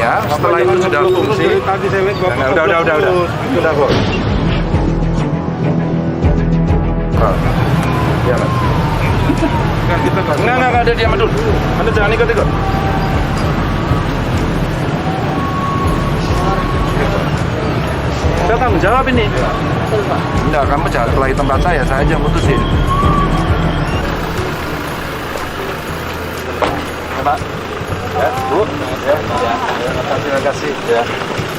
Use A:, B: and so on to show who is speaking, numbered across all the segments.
A: ya. Setelah itu sudah fungsi.
B: Tadi saya lihat Bapak.
A: Udah kok. Iya, Mas.
B: Kan kita
A: Enggak ada diam dulu. Anda jangan ikut-ikut. Saya tanggung jawab ini. Enggak, kamu jangan kelahi tempat saya aja yang mutusin. Ya, Pak. Ya, Bu. Ya. Terima kasih. Ya.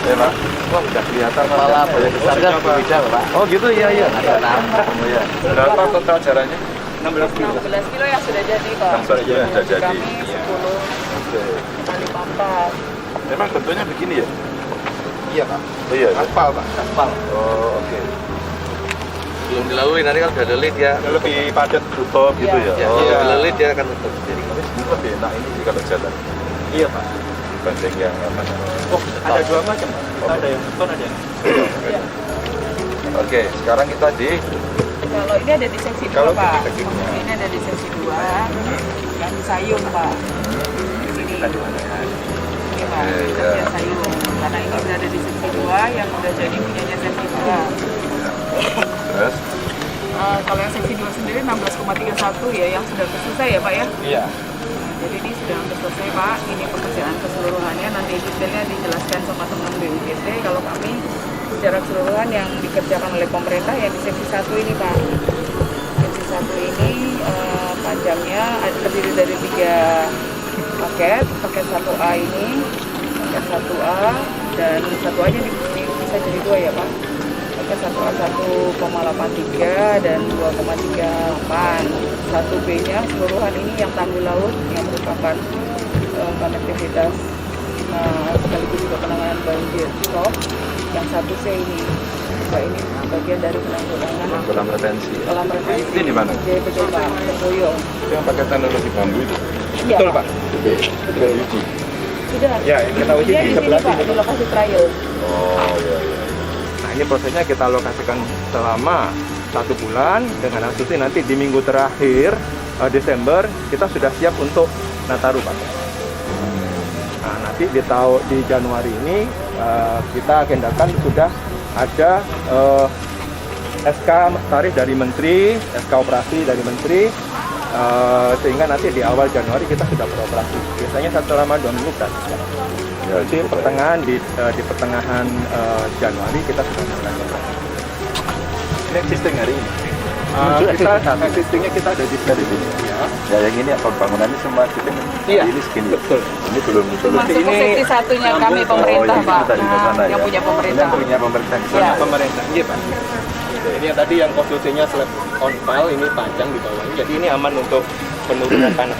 A: Ya, Pak. Wah, udah kelihatan
C: Kepala boleh besar kan bisa, Pak.
A: Oh, gitu, iya.
C: Ada nambah.
A: Oh, iya. Berapa total acaranya?
D: 16 kilo yang sudah jadi, Pak.
A: 16 kilo yang sudah jadi.
D: Kami 10
A: Oke.
D: kali 4.
A: Memang bentuknya begini ya?
B: Iya, Pak.
A: Oh, iya.
B: Aspal, Pak.
C: Aspal.
A: Oh, oke.
C: Belum dilalui, nanti kan udah lelit ya.
B: Lebih padat.
A: Tutup gitu ya?
C: Ya,
A: Oh,
C: iya. Lelit dia akan tutup. Jadi
A: Tapi sebenarnya lebih enak ini sih kalau jalan
B: Iya, Pak.
A: dibanding yang apa namanya.
B: Oh, ada dua macam, Pak. Ada yang beton, ada yang.
D: Iya.
A: Oke, sekarang kita di
D: Kalau ini ada di seksi 2,
A: Kalau
D: Pak.
A: teknik-tekniknya.
D: Ini ada di seksi 2. Yang di sayung, Pak. Ini.
A: kita di mana ya?
D: Ini, Pak.
A: Iya.
D: Yang sayung. Karena ini sudah ada di seksi 2 yang udah jadi punyanya seksi 2.
A: Terus?
D: Kalau yang seksi 2 sendiri 16,31 ya, yang sudah selesai ya, Pak ya?
B: Iya.
D: Jadi ini sudah hampir selesai, Pak. Ini pekerjaan keseluruhannya nanti detailnya dijelaskan sama teman BUGT. Kalau kami secara keseluruhan yang dikerjakan oleh pemerintah yang di seksi 1 ini, Pak. Seksi 1 ini panjangnya terdiri dari 3 paket. Paket 1A ini, paket 1A dan 1A-nya bisa jadi 2 ya, Pak. Paket 1A 1,83 dan 2,38. 1B-nya keseluruhan ini yang tanggul laut yang merupakan konektivitas sekaligus juga penanganan banjir stop. Yang 1C ini juga ini bagian dari penanggulangan
A: Kolam retensi.
D: kolam retensi.
A: Ini di mana?
D: Oke, betul, Pak. Terboyo.
A: Itu yang pakai teknologi bambu itu.
D: Iya,
B: Betul, Pak.
A: Sudah uji.
D: Sudah.
B: Ya, yang kita uji
D: Dia
B: di
D: di sini,
B: sebelah
D: Pak,
B: sini.
D: di lokasi trial.
A: Oh, iya.
B: Nah, ini prosesnya kita alokasikan selama 1 bulan dengan asumsi nanti di minggu terakhir Desember kita sudah siap untuk Nataru, Pak. Nah, nanti di Januari ini kita agendakan sudah ada SK tarif dari Menteri, SK operasi dari Menteri, sehingga nanti di awal Januari kita sudah beroperasi. Biasanya selama 2 minggu gratis, Pak.
A: Ya,
B: Jadi pertengahan di pertengahan Januari kita sudah mulai operasi.
A: Ini existing hari ini.
B: Kita existingnya kita ada di
A: Dari sini. Ya, yang ini apa bangunannya semua existing.
B: Iya,
A: Ini segini.
B: betul.
A: Ini belum
D: Masuk ke seksi satunya kami pemerintah,
A: Oh, ini
D: Pak.
A: tadi ke sana,
D: Yang
A: ya?
D: punya
A: Ini
D: pemerintah.
A: yang punya pemerintah di sana.
D: Iya.
B: Pemerintah, iya, Pak. Ini yang tadi yang konstruksinya slab on pile ini panjang di bawahnya, jadi ini aman untuk penurunan tanah.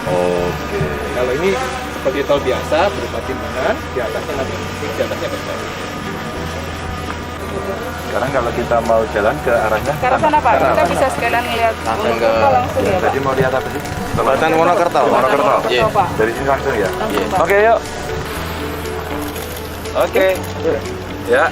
A: Oke.
B: Kalau ini seperti tol biasa berupa timbangan, di atasnya nanti di atasnya beton.
A: Sekarang kalau kita mau jalan ke arahnya
D: Ke arah sana, Pak. Kita bisa sekalian lihat
C: Langsung ke-
D: langsung ya, Pak.
A: Tadi mau lihat apa sih?
C: Jembatan Wonokerto.
A: Wonokerto.
D: Iya, Pak.
A: Dari sini langsung ya.
D: Langsung, Pak.
A: Oke, yuk. Oke. Ya.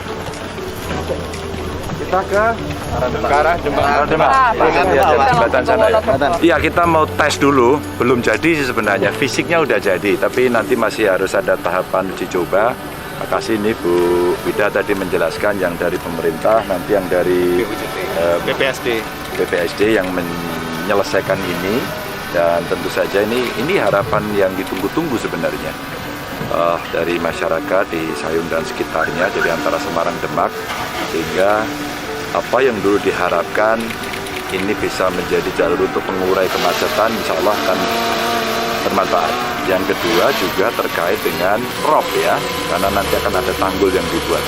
A: Kita ke
B: Arah jembatan.
A: Demak.
D: Pak,
A: Langsung lihat
D: Pak,
A: jembatan
D: langsung
A: sana
D: ke
A: ya.
D: Wonokerto.
A: Iya, kita mau tes dulu. Belum jadi sih sebenarnya. Fisiknya udah jadi, tapi nanti masih harus ada tahapan uji coba. Makasih ini Bu Wida tadi menjelaskan yang dari pemerintah, nanti yang dari
B: BPSD.
A: BPSD yang menyelesaikan ini, dan tentu saja ini harapan yang ditunggu-tunggu sebenarnya dari masyarakat di Sayung dan sekitarnya, jadi antara Semarang Demak, sehingga apa yang dulu diharapkan ini bisa menjadi jalur untuk mengurai kemacetan, insya Allah akan bermanfaat. Yang kedua juga terkait dengan ROP ya, karena nanti akan ada tanggul yang dibuat.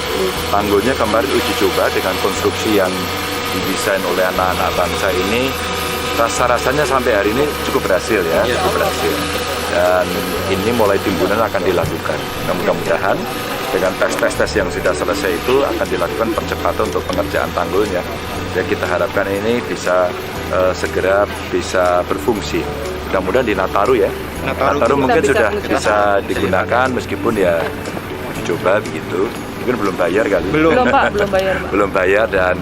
A: Tanggulnya kemarin uji coba dengan konstruksi yang didesain oleh anak-anak bangsa ini, rasa-rasanya sampai hari ini cukup berhasil ya, cukup berhasil. Dan ini mulai timbunan akan dilakukan. Nah, mudah-mudahan dengan tes-tes yang sudah selesai itu akan dilakukan percepatan untuk pengerjaan tanggulnya. Ya, kita harapkan ini bisa segera bisa berfungsi. Mudah-mudahan di Nataru ya. Nataru mungkin
D: Kita
A: sudah bisa digunakan meskipun ya uji coba begitu. Mungkin belum bayar kali.
D: Belum, Pak. Belum bayar, Pak.
A: Belum bayar, dan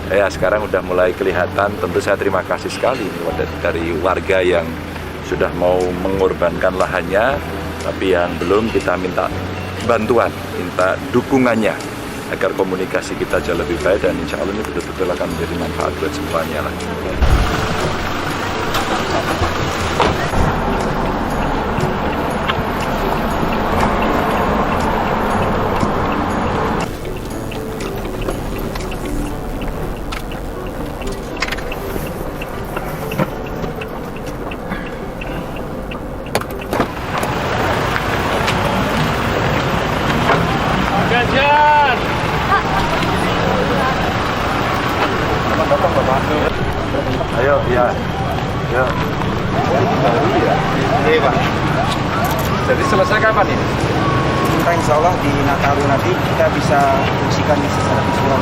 A: ya sekarang udah mulai kelihatan. Tentu saya terima kasih sekali dari warga yang sudah mau mengorbankan lahannya Tapi yang belum kita minta bantuan, minta dukungannya agar komunikasi kita jauh lebih baik dan insya Allah ini betul-betul akan menjadi manfaat buat semuanya lah. Ayo, ya. Ya.
C: Iya Pak.
A: Jadi selesai kapan ini?
E: Kita insya Allah di Nataru nanti kita bisa fungsikan di secara visual.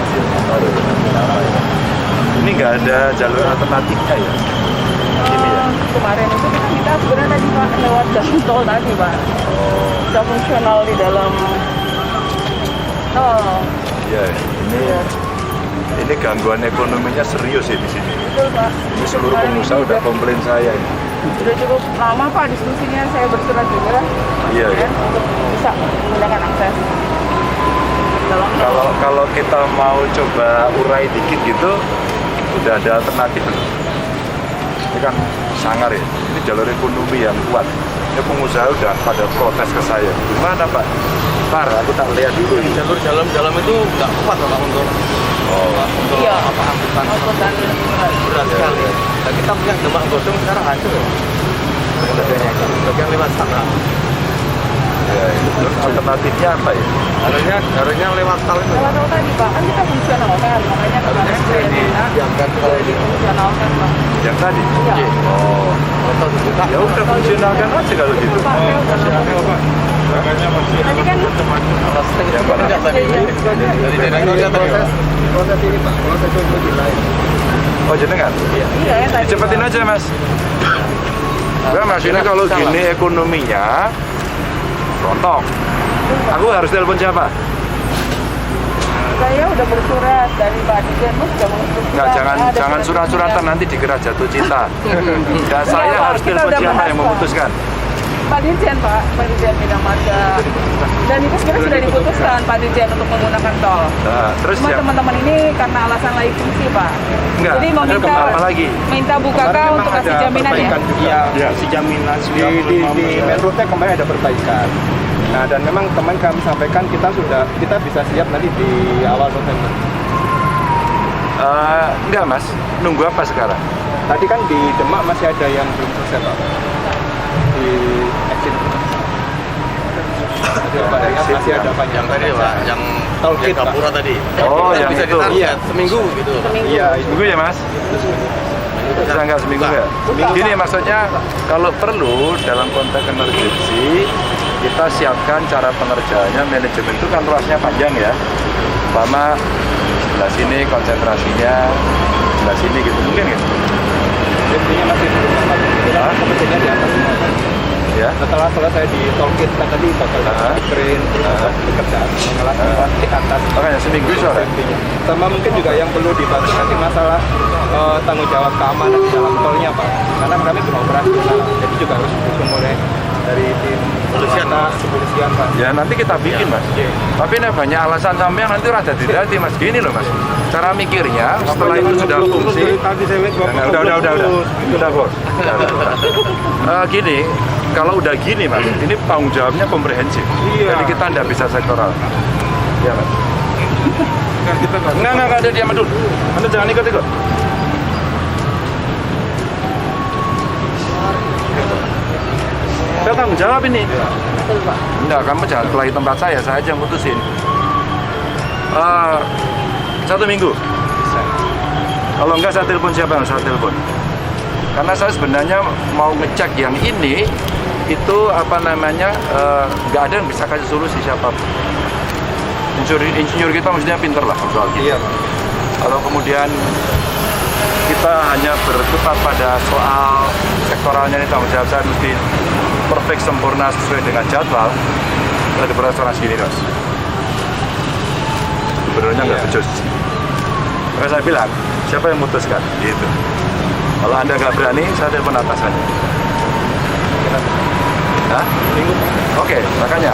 A: Ini nggak ada jalur alternatifnya ya? Ini ya?
D: Kemarin itu kita sebenarnya tadi Pak lewat jalan tol tadi Pak. Bisa fungsional di dalam tol.
A: Iya, ini gangguan ekonominya serius ya di sini.
D: Betul Pak.
A: Ini seluruh pengusaha udah komplain saya ini.
D: Sudah cukup lama Pak diskusinya, saya bersurat juga.
A: Iya,
D: kan,
A: iya.
D: untuk bisa menggunakan akses dalam tol.
A: Kalau kita mau coba urai dikit gitu, udah ada alternatif belum? Ini kan sangar ya, ini jalur ekonomi yang kuat. Ini pengusaha udah pada protes ke saya. Gimana Pak? Ntar aku tak lihat dulu.
C: Di jalur jalan itu nggak kuat Pak untuk untuk
D: Iya.
C: angkutan
D: Angkutan
C: berat sekali. Nah, kita punya Demak Godong sekarang hancur ya. Bagian lewat sana.
A: Ya, itu alternatifnya apa ya?
C: Harusnya lewat tol itu.
D: lewat tol tadi Pak, kan kita fungsional kan, makanya kemarin saya minta
C: diangkat kalau ini.
D: fungsionalkan Pak.
A: Yang tadi?
D: Iya.
A: Oh,
C: Tol dibuka.
A: ya udah fungsionalkan aja kalau gitu.
D: Pak, saya udah
C: Pak.
D: tadi kan
A: Yang mana?
C: Dari direkturnya tadi Pak.
B: Proses ini Pak, proses untuk lain.
A: Oh jenengan?
D: iya ya tadi
A: Cepetin
D: Pak.
A: aja Mas. Nah, Mas ini kalau gini ekonominya rontok. Aku harus telepon siapa?
D: Saya udah bersurat dari Pak Dirjen sudah menginstruksikan.
A: Enggak,
D: Ada
A: jangan surat-suratan nanti dikira jatuh cinta. Ya, saya
D: Pak,
A: harus
D: kita
A: telepon
D: udah
A: siapa
D: bahas,
A: yang
D: Pak.
A: memutuskan.
D: Pak Dirjen Bidang Marga. Dan itu sebenarnya sudah diputuskan Pak Dirjen untuk menggunakan tol.
A: Nah, terus
D: Cuma
A: ya,
D: teman-teman ini karena alasan laik fungsi Pak.
A: enggak,
D: Jadi
A: ada
D: meminta
A: apa lagi?
D: minta Bukaka untuk kasih jaminan ya.
B: Iya,
E: Ya, si jaminan
B: di main route kemarin ada perbaikan. Nah, dan memang teman kami sampaikan kita bisa siap nanti di awal November.
A: Enggak Mas, nunggu apa sekarang?
B: Tadi kan di Demak masih ada yang belum selesai Pak. Di exit. Masih ada banyak.
C: Yang tadi Pak, yang
B: Tol Gate, Pak.
C: Gapura tadi.
A: Oh, yang
C: bisa
A: itu.
C: ditarget seminggu gitu.
B: Iya,
A: Seminggu ya Mas? Bisa nggak seminggu nggak? Gini maksudnya, kalau perlu dalam konteks emergency, kita siapkan cara pengerjaannya, manajemen itu kan ruasnya panjang ya. Umpama sebelah sini konsentrasinya, sebelah sini gitu, mungkin nggak?
B: intinya masih belum sempat.
A: Hah?
B: Kompetensinya di atas semua. Pak.
A: Ya?
B: Setelah selesai di tol gate kan tadi bakal ada crane terus pekerjaan mengelas di atas.
A: Makanya seminggu sore.
B: Sama mungkin juga yang perlu dibantu nanti masalah tanggung jawab keamanan di dalam tolnya Pak. Karena kami belum operasional, jadi juga harus didukung oleh dari tim kepolisian Pak.
A: Ya nanti kita bikin Mas. Tapi ini banyak alasan sampai yang nanti rada didati Mas. Gini loh Mas. Cara mikirnya setelah itu sudah fungsi. Udah. Sudah bos. Gini, kalau udah gini Mas, ini tanggung jawabnya komprehensif. Jadi kita tidak bisa sektoral. Iya Mas. Enggak ada diam dulu. Anda jangan ikut-ikut. Saya tanggung jawab ini.
D: Betul Pak.
A: Enggak, kamu jangan kelahi tempat saya aja yang putusin. 1 minggu. Kalau enggak saya telepon siapa yang saya telepon. Karena saya sebenarnya mau ngecek yang ini, itu apa namanya, nggak ada yang bisa kasih solusi siapapun. Insinyur kita maksudnya pinter lah soal gitu.
B: Iya.
A: Kalau kemudian kita hanya berkutat pada soal sektoralnya ini, tanggung jawab saya mesti perfect sempurna sesuai dengan jadwal, ada perasaan segini Mas. Gubernurnya nggak becus. Maka saya bilang, siapa yang memutuskan? Gitu. Kalau Anda nggak berani, saya telepon atasannya. Hah? Oke, makanya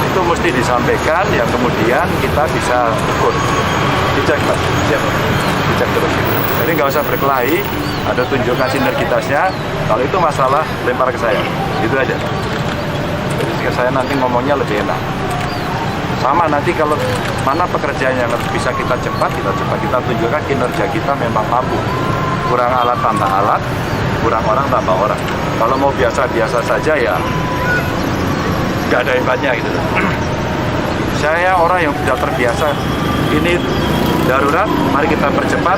A: itu mesti disampaikan yang kemudian kita bisa ukur. Dicek, Mas. Siap. Dicek terus. Jadi nggak usah berkelahi, ada tunjukkan sinergitasnya. Kalau itu masalah, lempar ke saya. Itu aja. Jadi ke saya nanti ngomongnya lebih enak. Sama nanti kalau mana pekerjaan yang bisa kita cepat, kita tunjukkan kinerja kita memang mampu. Kurang alat tambah alat, kurang orang tambah orang. Kalau mau biasa-biasa saja ya nggak ada hebatnya gitu. Saya orang yang sudah terbiasa, ini darurat, mari kita percepat,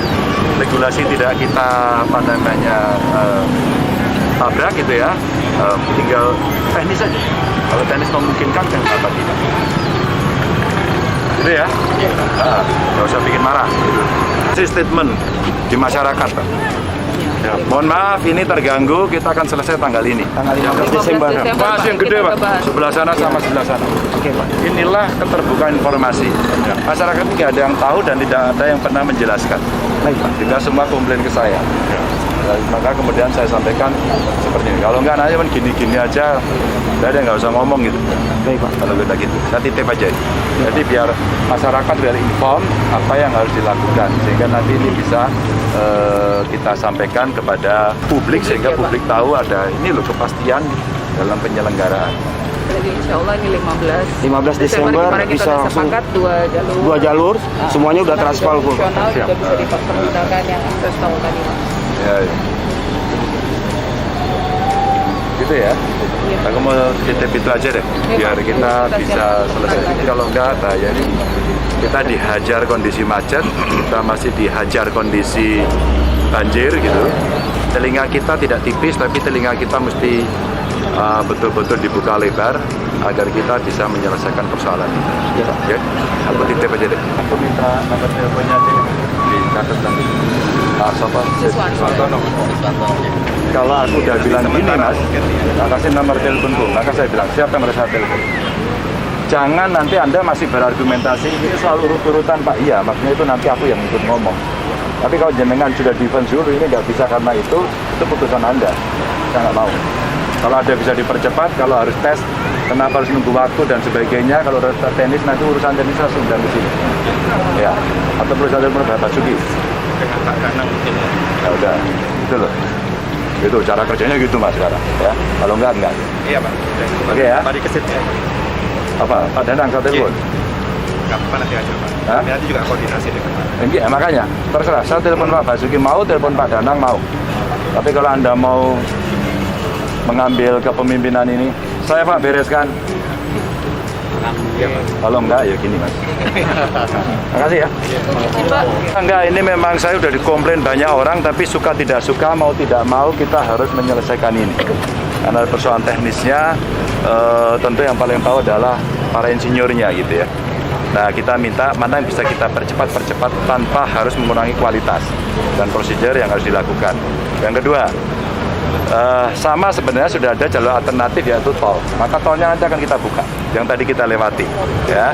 A: regulasi tidak kita tabrak gitu ya, tinggal teknis saja. Kalau teknis memungkinkan, kenapa tidak? Gitu ya, nggak usah bikin marah. Ini statement di masyarakat, Pak. Ya, mohon maaf, ini terganggu. Kita akan selesai tanggal ini.
E: Tanggal 15 Desember.
A: Mas yang gede, Pak. Sebelah sana sama sebelah sana.
E: Oke, Pak.
A: Inilah keterbukaan informasi. Masyarakat ini tidak ada yang tahu dan tidak ada yang pernah menjelaskan.
E: Baik, Pak.
A: Sehingga semua komplain ke saya. Dan maka kemudian saya sampaikan seperti ini. Kalau enggak nanya kan gini-gini aja, udah ada nggak usah ngomong gitu.
E: Baik, Pak.
A: Kalau kita gitu, saya titip aja. Jadi biar masyarakat biar inform apa yang harus dilakukan, sehingga nanti ini bisa kita sampaikan kepada publik sehingga publik tahu ada ini loh kepastian dalam penyelenggaraan.
D: Jadi insya Allah ini
E: 15 Desember
D: kemarin kita
E: bisa
D: udah
E: langsung
D: sepakat dua jalur.
E: 2 jalur, semuanya udah teraspal full.
D: Nasional juga bisa dipergunakan yang akses tol tadi, Pak.
A: Ya, ya. Gitu ya. Aku mau titip itu aja deh, biar kita bisa selesai. Jadi kalau enggak, bahaya. Kita dihajar kondisi macet, kita masih dihajar kondisi banjir gitu. Telinga kita tidak tipis, tapi telinga kita mesti betul-betul dibuka lebar agar kita bisa menyelesaikan persoalan ini. Oke? Aku titip aja deh. Aku minta nomor teleponnya aja di catat nanti. Pak Sopo, kalau aku udah bilang gini Mas, kasih nomor teleponku, maka saya bilang siapa yang merasa telepon. Jangan nanti Anda masih berargumentasi ini selalu urut-urutan Pak. Iya, maksudnya itu nanti aku yang ikut ngomong. Tapi kalau jenengan sudah defense dulu ini nggak bisa karena itu putusan Anda. Saya nggak mau. Kalau ada bisa dipercepat, kalau harus tes, kenapa harus nunggu waktu dan sebagainya. Kalau tenis nanti urusan tenis langsung dan di sini. Ya, atau perusahaan Pak Basuki. Ya udah, itu loh. Itu cara kerjanya gitu Mas sekarang. Ya, kalau enggak.
C: Iya Pak.
A: Oke ya.
C: Tadi kesitnya.
A: Apa? Pak Danang saya telepon.
C: Kapan nanti aja Pak?
A: Hah?
C: Nanti juga koordinasi dengan Pak.
A: Enggak, makanya terserah. Saya telepon Pak Basuki mau, telepon Pak Danang mau. Tapi kalau Anda mau mengambil kepemimpinan ini, saya Pak bereskan. Kalau enggak ya gini Mas. Makasih ya. Enggak, ini memang saya udah dikomplain banyak orang, tapi suka tidak suka, mau tidak mau kita harus menyelesaikan ini. Karena persoalan teknisnya tentu yang paling tahu adalah para insinyurnya gitu ya. Nah kita minta mana yang bisa kita percepat tanpa harus mengurangi kualitas dan prosedur yang harus dilakukan. Yang kedua, sama sebenarnya sudah ada jalur alternatif yaitu tol. Maka tolnya nanti akan kita buka, yang tadi kita lewati. Ya,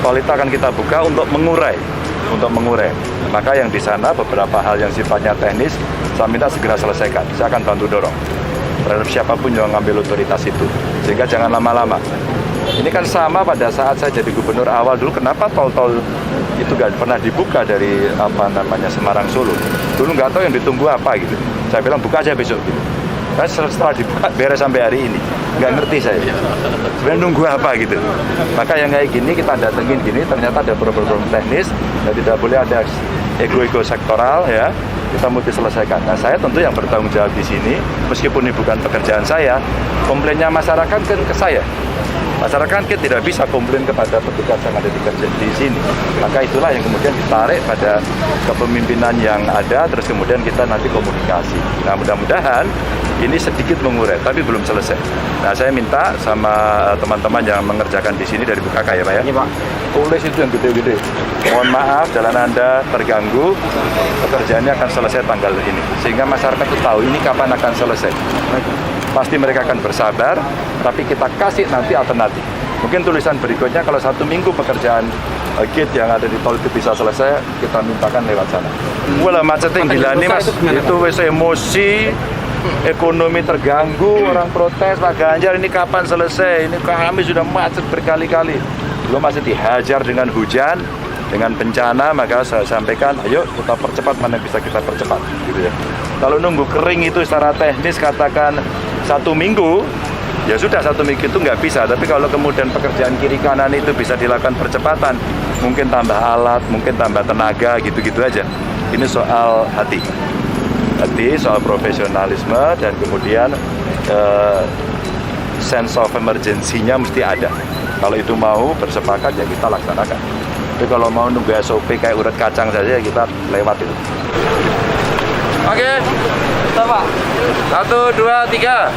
A: tol itu akan kita buka untuk mengurai. Maka yang di sana beberapa hal yang sifatnya teknis, saya minta segera selesaikan. Saya akan bantu dorong terhadap siapapun yang mengambil otoritas itu, sehingga jangan lama-lama. Ini kan sama pada saat saya jadi gubernur awal dulu, kenapa tol-tol itu nggak pernah dibuka dari Semarang Solo. Dulu nggak tahu yang ditunggu apa gitu. Saya bilang buka aja besok gitu. Nah, setelah dibuka beres sampai hari ini, nggak ngerti saya. Sebenarnya nunggu apa gitu. Maka yang kayak gini kita datengin gini, ternyata ada problem teknis, dan tidak boleh ada ego sektoral ya. Kita mesti selesaikan. Nah, saya tentu yang bertanggung jawab di sini, meskipun ini bukan pekerjaan saya, komplainnya masyarakat kan ke saya. Masyarakat kan tidak bisa komplain kepada petugas yang ada di sini. Maka itulah yang kemudian ditarik pada kepemimpinan yang ada, terus kemudian kita nanti komunikasi. Nah, mudah-mudahan ini sedikit mengurai, tapi belum selesai. Nah, saya minta sama teman-teman yang mengerjakan di sini dari BKK ya Pak ya.
E: Iya Pak.
A: Tulis itu yang gede-gede. Mohon maaf, jalan Anda terganggu, pekerjaannya akan selesai tanggal ini. Sehingga masyarakat itu tahu ini kapan akan selesai. Pasti mereka akan bersabar, tapi kita kasih nanti alternatif. Mungkin tulisan berikutnya kalau 1 minggu pekerjaan gate yang ada di tol itu bisa selesai, kita mintakan lewat sana. Wala macet yang dilani Mas, itu wis emosi, ekonomi terganggu, orang protes, Pak Ganjar ini kapan selesai? Ini kami sudah macet berkali-kali. Belum masih dihajar dengan hujan, dengan bencana, maka saya sampaikan, ayo kita percepat mana bisa kita percepat. Gitu ya. Kalau nunggu kering itu secara teknis katakan 1 minggu, ya sudah 1 minggu itu nggak bisa. Tapi kalau kemudian pekerjaan kiri kanan itu bisa dilakukan percepatan, mungkin tambah alat, mungkin tambah tenaga, gitu-gitu aja. Ini soal hati, soal profesionalisme, dan kemudian sense of emergency-nya mesti ada. Kalau itu mau bersepakat ya kita laksanakan. Tapi kalau mau nunggu SOP kayak urat kacang saja ya kita lewat itu. Oke,
C: Pak.
A: 1, 2, 3.